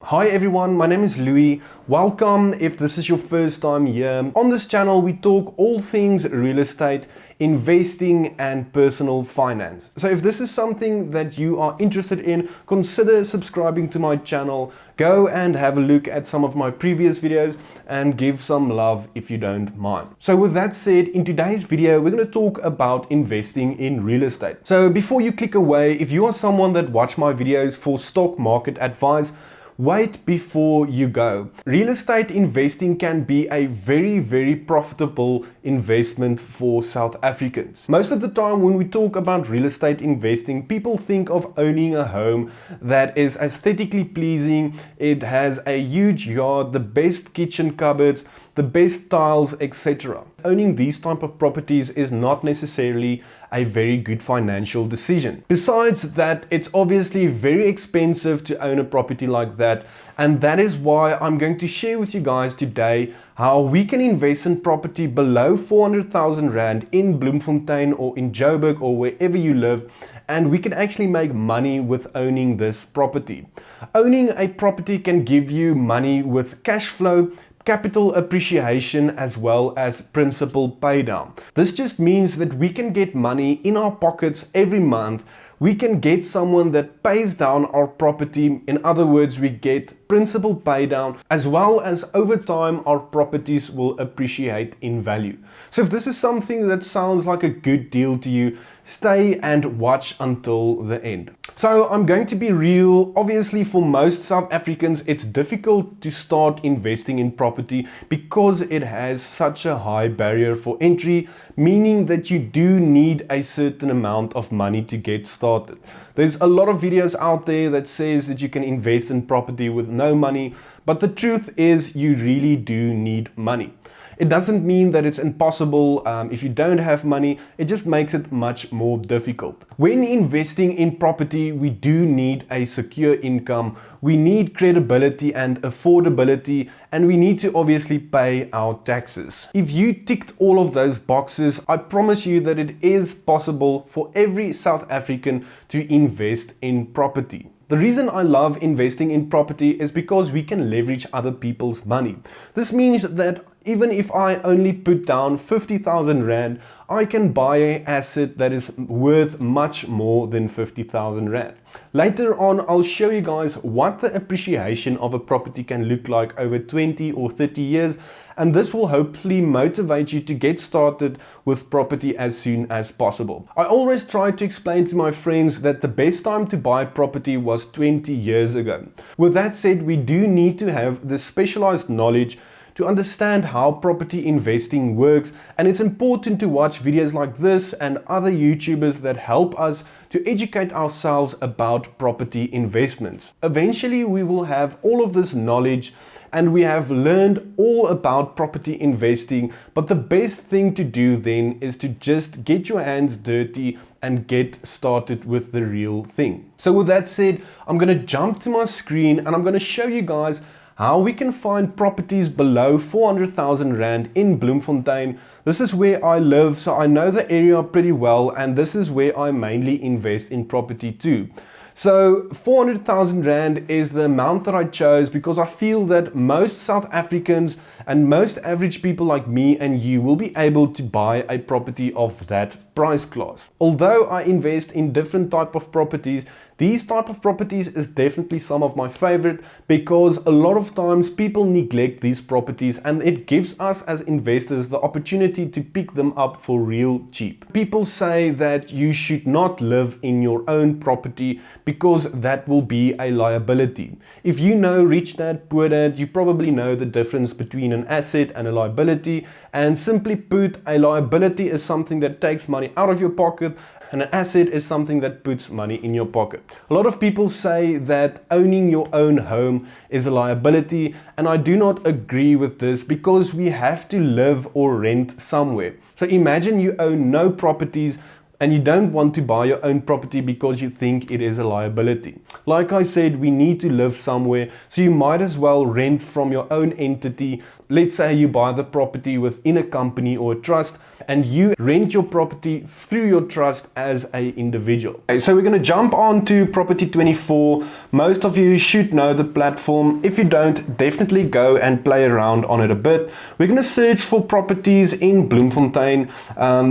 Hi everyone, my name is Louis. Welcome if this is your first time here. On this channel we talk all things real estate, investing and personal finance. So if this is something that you are interested in, consider subscribing to my channel. Go and have a look at some of my previous videos and give some love if you don't mind. So with that said, in today's video we're going to talk about investing in real estate. So before you click away, if you are someone that watch my videos for stock market advice, wait before you go. Real estate investing can be a very profitable investment for South Africans. Most of the time when we talk about real estate investing, people think of owning a home that is aesthetically pleasing, it has a huge yard, the best kitchen cupboards, the best tiles, etc. Owning these type of properties is not necessarily a very good financial decision. Besides that, it's obviously very expensive to own a property like that, and that is why I'm going to share with you guys today how we can invest in property below 400,000 Rand in Bloemfontein or in Joburg or wherever you live, and we can actually make money with owning this property. Owning a property can give you money with cash flow, capital appreciation, as well as principal paydown. This just means that we can get money in our pockets every month. We can get someone that pays down our property. In other words, we get principal paydown, as well as over time our properties will appreciate in value. So if this is something that sounds like a good deal to you, stay and watch until the end. So I'm going to be real. Obviously for most South Africans it's difficult to start investing in property because it has such a high barrier for entry, meaning that you do need a certain amount of money to get started. There's a lot of videos out there that says that you can invest in property with no money, but the truth is you really do need money. It doesn't mean that it's impossible if you don't have money, it just makes it much more difficult. When investing in property, we do need a secure income, we need credibility and affordability, and we need to obviously pay our taxes. If you ticked all of those boxes, I promise you that it is possible for every South African to invest in property. The reason I love investing in property is because we can leverage other people's money. This means that even if I only put down 50,000 Rand, I can buy an asset that is worth much more than 50,000 Rand. Later on, I'll show you guys what the appreciation of a property can look like over 20 or 30 years, and this will hopefully motivate you to get started with property as soon as possible. I always try to explain to my friends that the best time to buy property was 20 years ago. With that said, we do need to have the specialized knowledge to understand how property investing works, and it's important to watch videos like this and other YouTubers that help us to educate ourselves about property investments. Eventually we will have all of this knowledge and we have learned all about property investing, but the best thing to do then is to just get your hands dirty and get started with the real thing. So with that said, I'm going to jump to my screen and I'm going to show you guys how we can find properties below 400,000 Rand in Bloemfontein. This is where I live, so I know the area pretty well, and this is where I mainly invest in property too. So 400,000 Rand is the amount that I chose because I feel that most South Africans and most average people like me and you will be able to buy a property of that price class. Although I invest in different type of properties, these type of properties is definitely some of my favorite because a lot of times people neglect these properties and it gives us as investors the opportunity to pick them up for real cheap. People say that you should not live in your own property because that will be a liability. If you know Rich Dad Poor Dad, you probably know the difference between an asset and a liability, and simply put, a liability is something that takes money out of your pocket, and an asset is something that puts money in your pocket. A lot of people say that owning your own home is a liability, and I do not agree with this because we have to live or rent somewhere. So imagine you own no properties and you don't want to buy your own property because you think it is a liability. Like I said, we need to live somewhere, so you might as well rent from your own entity, let's say you buy the property within a company or a trust, and you rent your property through your trust as an individual. Okay, so we're going to jump on to Property 24. Most of you should know the platform. If you don't, definitely go and play around on it a bit. We're going to search for properties in Bloemfontein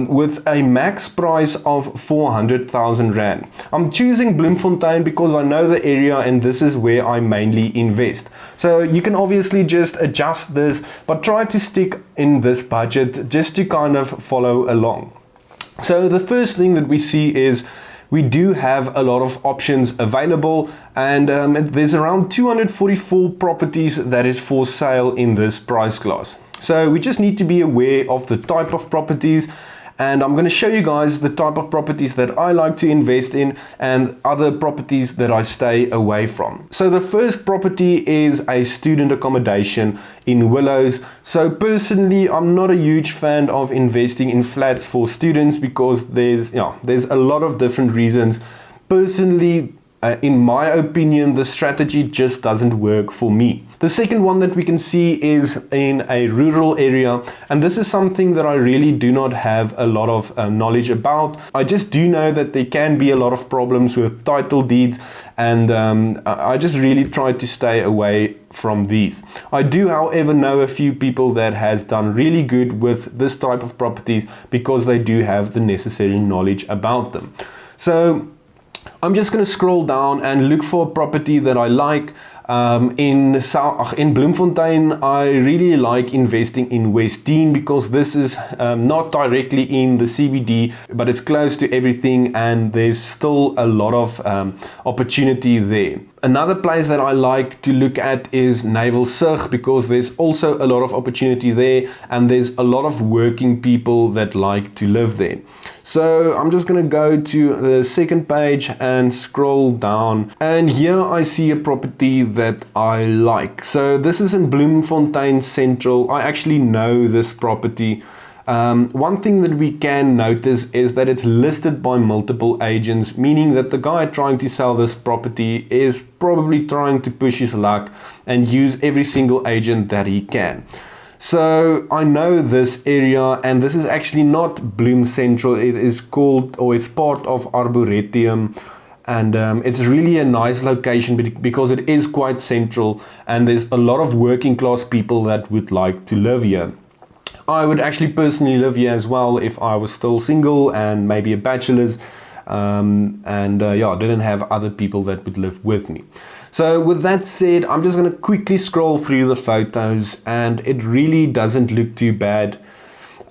with a max price of 400,000 Rand. I'm choosing Bloemfontein because I know the area and this is where I mainly invest. So you can obviously just adjust this, but try to stick in this budget just to kind of follow along. So the first thing that we see is we do have a lot of options available, and there's around 244 properties that is for sale in this price class. So we just need to be aware of the type of properties, and I'm going to show you guys the type of properties that I like to invest in and other properties that I stay away from. So the first property is a student accommodation in Willows. So personally, I'm not a huge fan of investing in flats for students because there's a lot of different reasons. Personally, in my opinion, the strategy just doesn't work for me. The second one that we can see is in a rural area, and this is something that I really do not have a lot of knowledge about. I just do know that there can be a lot of problems with title deeds, and I just really try to stay away from these. I do, however, know a few people that has done really good with this type of properties because they do have the necessary knowledge about them. So I'm just going to scroll down and look for a property that I like. In Bloemfontein, I really like investing in Westdene because this is not directly in the CBD, but it's close to everything and there's still a lot of opportunity there. Another place that I like to look at is Navalsig because there's also a lot of opportunity there and there's a lot of working people that like to live there. So I'm just going to go to the second page and scroll down, and here I see a property that I like. So this is in Bloemfontein Central. I actually know this property. One thing that we can notice is that it's listed by multiple agents, meaning that the guy trying to sell this property is probably trying to push his luck and use every single agent that he can. So I know this area, and this is actually not Bloem Central. It is called, or it's part of Arboretum, and it's really a nice location because it is quite central and there's a lot of working class people that would like to live here. I would actually personally live here as well if I was still single and maybe a bachelor's, didn't have other people that would live with me. So with that said, I'm just going to quickly scroll through the photos, and it really doesn't look too bad.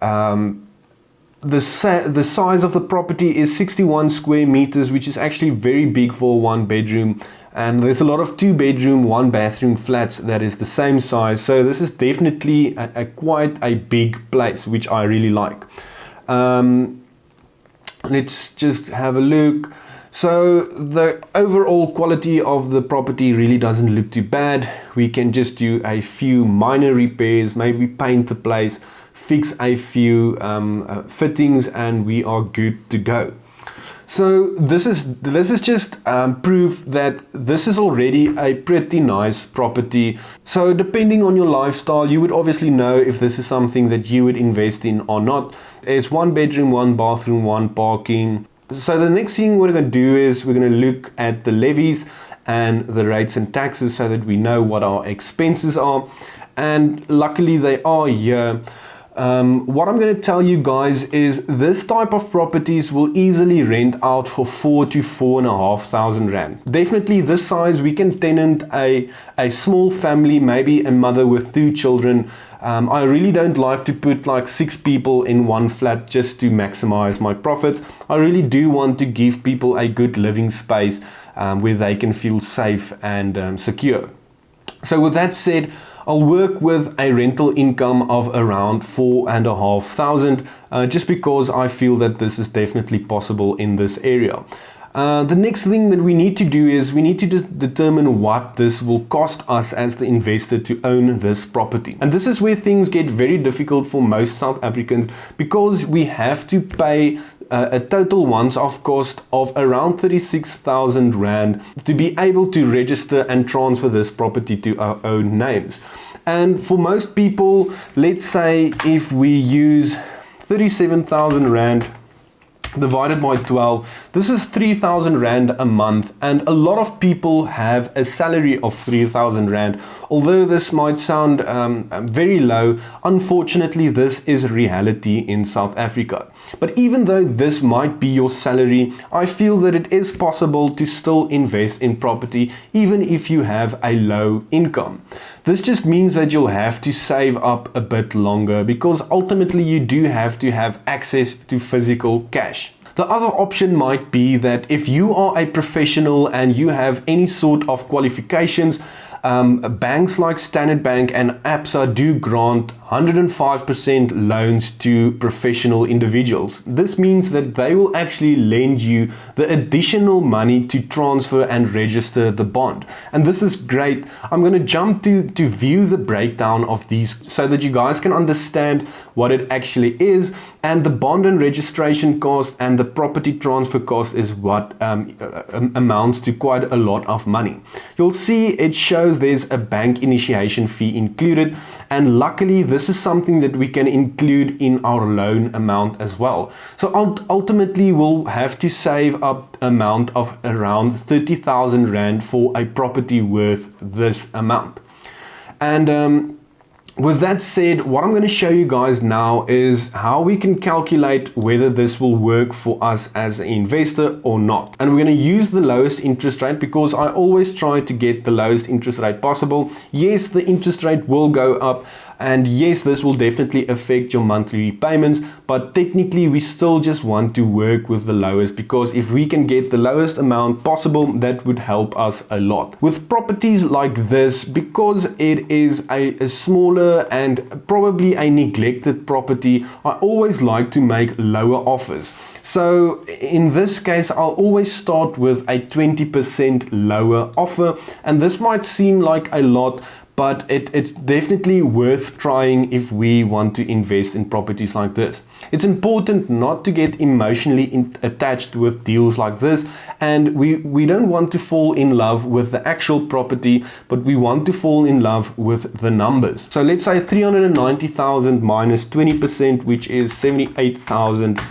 The size of the property is 61 square meters, which is actually very big for one bedroom. And there's a lot of 2-bedroom, 1-bathroom flats that is the same size. So this is definitely quite a big place, which I really like. Let's just have a look. So the overall quality of the property really doesn't look too bad. We can just do a few minor repairs, maybe paint the place, fix a few fittings, and we are good to go. So this is just proof that this is already a pretty nice property. So depending on your lifestyle, you would obviously know if this is something that you would invest in or not. It's 1 bedroom, 1 bathroom, 1 parking. So the next thing we're going to do is we're going to look at the levies and the rates and taxes so that we know what our expenses are. And luckily they are here. What I'm going to tell you guys is this type of properties will easily rent out for 4 to 4,500 Rand. Definitely this size, we can tenant a small family, maybe a mother with 2 children. I really don't like to put like 6 people in one flat just to maximize my profits. I really do want to give people a good living space where they can feel safe and secure. So with that said, I'll work with a rental income of around 4,500 just because I feel that this is definitely possible in this area. The next thing that we need to do is we need to determine what this will cost us as the investor to own this property. And this is where things get very difficult for most South Africans because we have to pay a total once-off cost of around 36,000 Rand to be able to register and transfer this property to our own names. And for most people, let's say if we use 37,000 Rand divided by 12, this is 3,000 Rand a month, and a lot of people have a salary of 3,000 Rand. Although this might sound very low, unfortunately this is reality in South Africa. But even though this might be your salary, I feel that it is possible to still invest in property even if you have a low income. This just means that you'll have to save up a bit longer, because ultimately you do have to have access to physical cash. The other option might be that if you are a professional and you have any sort of qualifications, banks like Standard Bank and Absa do grant 105% loans to professional individuals. This means that they will actually lend you the additional money to transfer and register the bond. And this is great. I'm going to jump to view the breakdown of these so that you guys can understand what it actually is. And the bond and registration cost and the property transfer cost is what amounts to quite a lot of money. You'll see it shows there's a bank initiation fee included, and luckily this is something that we can include in our loan amount as well. So ultimately we'll have to save up an amount of around 30,000 Rand for a property worth this amount. And with that said, what I'm going to show you guys now is how we can calculate whether this will work for us as an investor or not. And we're going to use the lowest interest rate, because I always try to get the lowest interest rate possible. Yes, the interest rate will go up, and yes, this will definitely affect your monthly repayments, but technically we still just want to work with the lowest, because if we can get the lowest amount possible, that would help us a lot. With properties like this, because it is a smaller and probably a neglected property, I always like to make lower offers. So in this case, I'll always start with a 20% lower offer, and this might seem like a lot, but it's definitely worth trying if we want to invest in properties like this. It's important not to get emotionally attached with deals like this, and we don't want to fall in love with the actual property, but we want to fall in love with the numbers. So let's say 390,000 minus 20%, which is 78,000.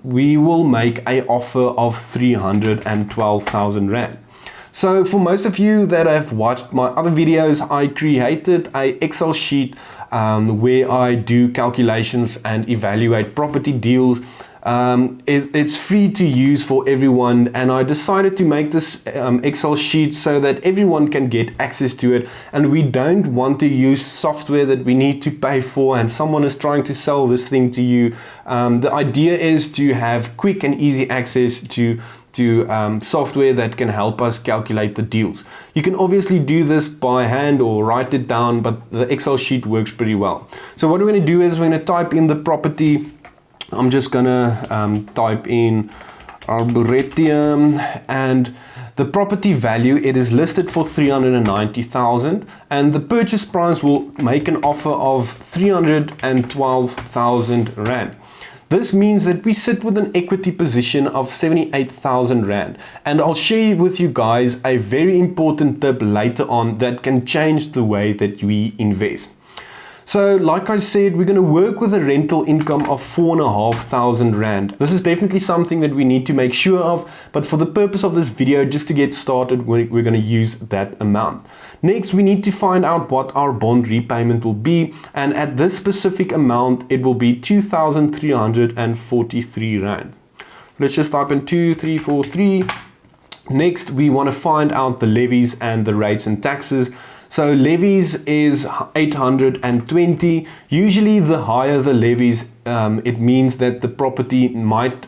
We will make an offer of 312,000 Rand. So for most of you that have watched my other videos, I created an Excel sheet where I do calculations and evaluate property deals. It's free to use for everyone, and I decided to make this Excel sheet so that everyone can get access to it, and we don't want to use software that we need to pay for and someone is trying to sell this thing to you. The idea is to have quick and easy access to software that can help us calculate the deals. You can obviously do this by hand or write it down, but the Excel sheet works pretty well. So what we're going to do is we're going to type in the property. I'm just going to type in Arboretum, and the property value, it is listed for 390,000, and the purchase price will make an offer of 312,000 Rand. This means that we sit with an equity position of 78,000 Rand, and I'll share with you guys a very important tip later on that can change the way that we invest. So like I said, we're going to work with a rental income of 4,500 Rand. This is definitely something that we need to make sure of, but for the purpose of this video, just to get started, we're going to use that amount. Next, we need to find out what our bond repayment will be, and at this specific amount, it will be 2,343 Rand. Let's just type in 2,343. Next, we want to find out the levies and the rates and taxes. So levies is 820. Usually the higher the levies, it means that the property might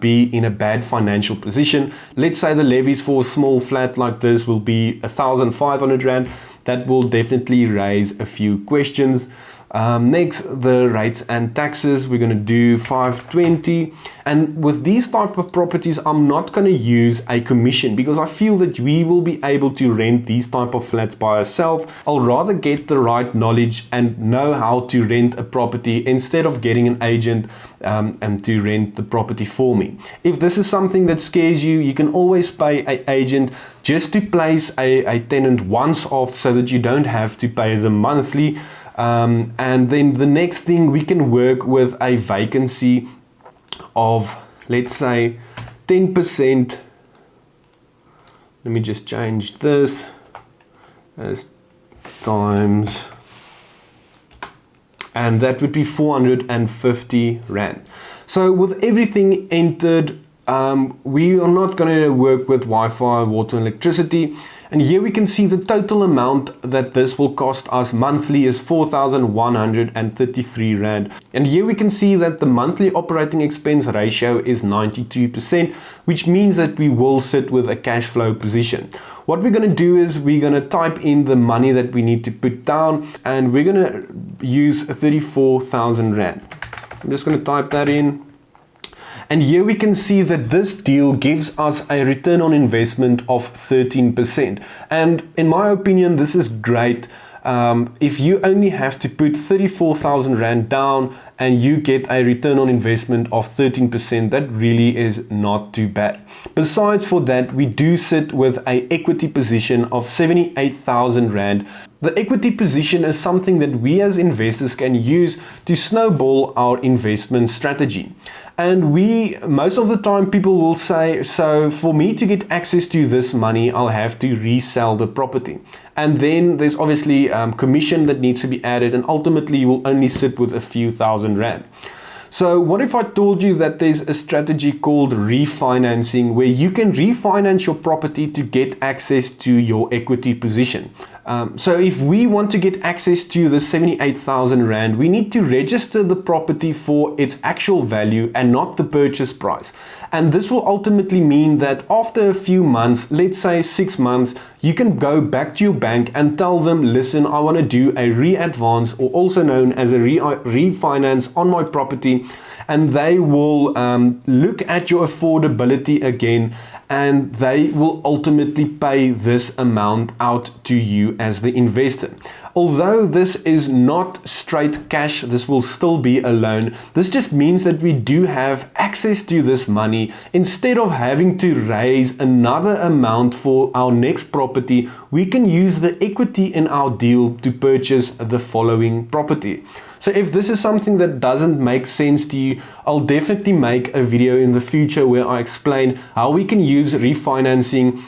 be in a bad financial position. Let's say the levies for a small flat like this will be 1,500 Rand. That will definitely raise a few questions. Next, the rates and taxes, we're going to do 520. And with these type of properties, I'm not going to use a commission because I feel that we will be able to rent these type of flats by ourselves. I'll rather get the right knowledge and know how to rent a property instead of getting an agent and to rent the property for me. If this is something that scares you, you can always pay an agent just to place a tenant once off so that you don't have to pay them monthly. And then the next thing, we can work with a vacancy of, let's say, 10%. Let me just change this as times, and that would be 450 Rand. So with everything entered, we are not going to work with Wi-Fi, water, and electricity. And here we can see the total amount that this will cost us monthly is 4,133 Rand. And here we can see that the monthly operating expense ratio is 92%, which means that we will sit with a cash flow position. What we're going to do is we're going to type in the money that we need to put down, and we're going to use 34,000 Rand. I'm just going to type that in. And here we can see that this deal gives us a return on investment of 13%. And in my opinion, this is great. If you only have to put 34,000 Rand down and you get a return on investment of 13%, that really is not too bad. Besides for that, we do sit with an equity position of 78,000 Rand. The equity position is something that we as investors can use to snowball our investment strategy. And most of the time people will say, so for me to get access to this money, I'll have to resell the property. And then there's obviously commission that needs to be added, and ultimately you will only sit with a few thousand Rand. So what if I told you that there's a strategy called refinancing, where you can refinance your property to get access to your equity position? So if we want to get access to the 78,000 Rand, we need to register the property for its actual value and not the purchase price. And this will ultimately mean that after a few months, let's say 6 months, you can go back to your bank and tell them, listen, I want to do a re-advance, or also known as a refinance on my property. And they will look at your affordability again, and they will ultimately pay this amount out to you as the investor. Although this is not straight cash, this will still be a loan. This just means that we do have access to this money. Instead of having to raise another amount for our next property, we can use the equity in our deal to purchase the following property. So if this is something that doesn't make sense to you, I'll definitely make a video in the future where I explain how we can use refinancing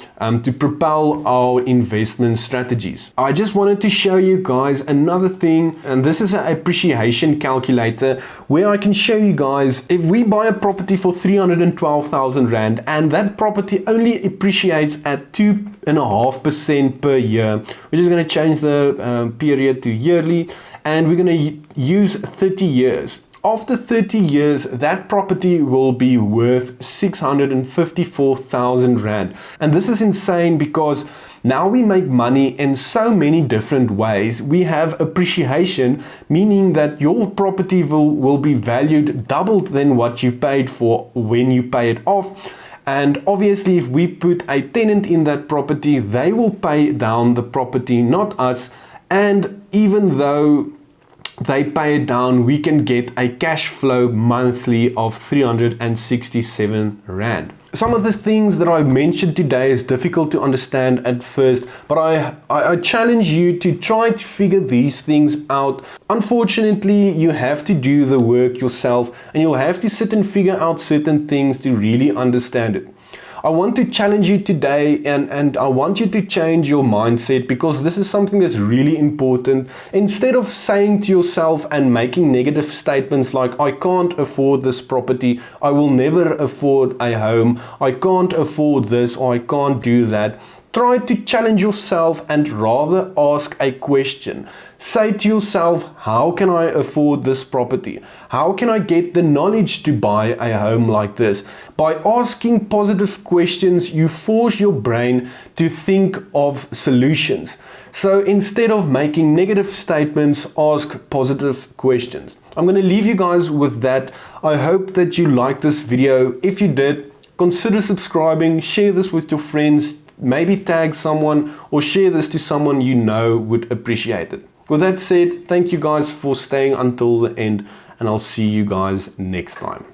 to propel our investment strategies. I just wanted to show you guys another thing, and this is an appreciation calculator where I can show you guys if we buy a property for 312,000 Rand and that property only appreciates at 2.5% per year. We're just going to change the period to yearly. And we're going to use 30 years. After 30 years, that property will be worth 654,000 Rand. And this is insane because now we make money in so many different ways. We have appreciation, meaning that your property will be valued doubled than what you paid for when you pay it off. And obviously, if we put a tenant in that property, they will pay down the property, not us. And even though they pay it down, we can get a cash flow monthly of 367 Rand. Some of the things that I mentioned today is difficult to understand at first, but I challenge you to try to figure these things out. Unfortunately, you have to do the work yourself, and you'll have to sit and figure out certain things to really understand it. I want to challenge you today, and I want you to change your mindset, because this is something that's really important. Instead of saying to yourself and making negative statements like, I can't afford this property, I will never afford a home, I can't afford this, or I can't do that, Try to challenge yourself and rather ask a question. Say to yourself, how can I afford this property? How can I get the knowledge to buy a home like this? By asking positive questions, you force your brain to think of solutions. So instead of making negative statements, ask positive questions. I'm going to leave you guys with that. I hope that you liked this video. If you did, consider subscribing, share this with your friends, maybe tag someone or share this to someone you know would appreciate it. With that said, thank you guys for staying until the end, and I'll see you guys next time.